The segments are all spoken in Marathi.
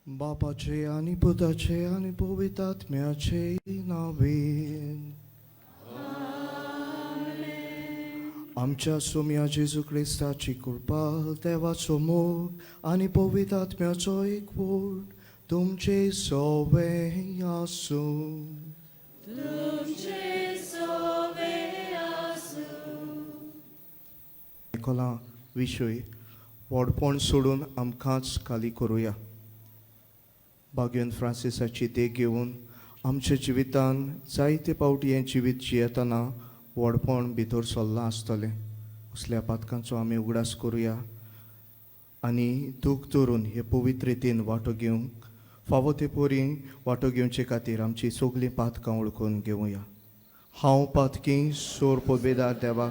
बापाचे आणि पुताचे आणि पवित्रात्म्याचे नावे. आमच्या सोम्या जेजू ख्रिस्ताची कृपा, देवाचो मोग आणि पवित्रात्म्याचो एकवट तुमचे सगळे आसूं. निकोला विशय व्हडपण सोडून आमकांच खाली करुया. भाग्यवन फ्रांसिसाची देख घेवन आमच्या जिवितान जायते फावटी हें जिवीत जियेतना व्हडपण भितर सरलां आसतलें. असल्या पातकांचो आमी उगडास करुया आनी दूख धरून हे पवित्र रितीन वांटो घेवंक फावो ते परी वांटो घेवचे खातीर आमची सगळीं पातकां वळखून घेवया. हांव पातकी सोर पदवेदार देवा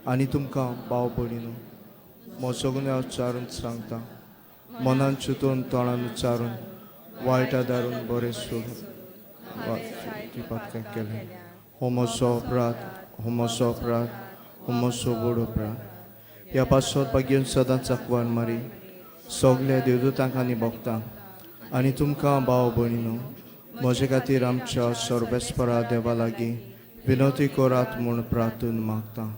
आनी तुमकां भाव भयणीनो म्हजो गुन्यांव उच्चारून सांगता. मनान चिंतून तोंडान उच्चारून वायट आदारून बरें सोडून पातकां केलें. हो म्हजो अपराध, हो म्हजो अपराध, हो म्हजो व्हड अपराध. ह्या पासत भाग्यवन सदांच आंकवार मारी सगल्या देवदूतांक आनी भक्तांक आनी तुमकां भाव भयणीनो म्हजे खातीर आमच्या सर्वेस्परा देवा लागीं विनवती करात म्हूण प्रार्थून मागता.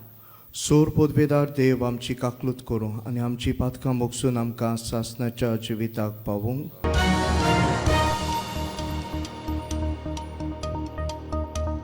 सोर पदवेदार देव आमची काकलूत करूं आनी आमची पातकां मोगसून आमकां सासणाच्या जिविताक पावूंक.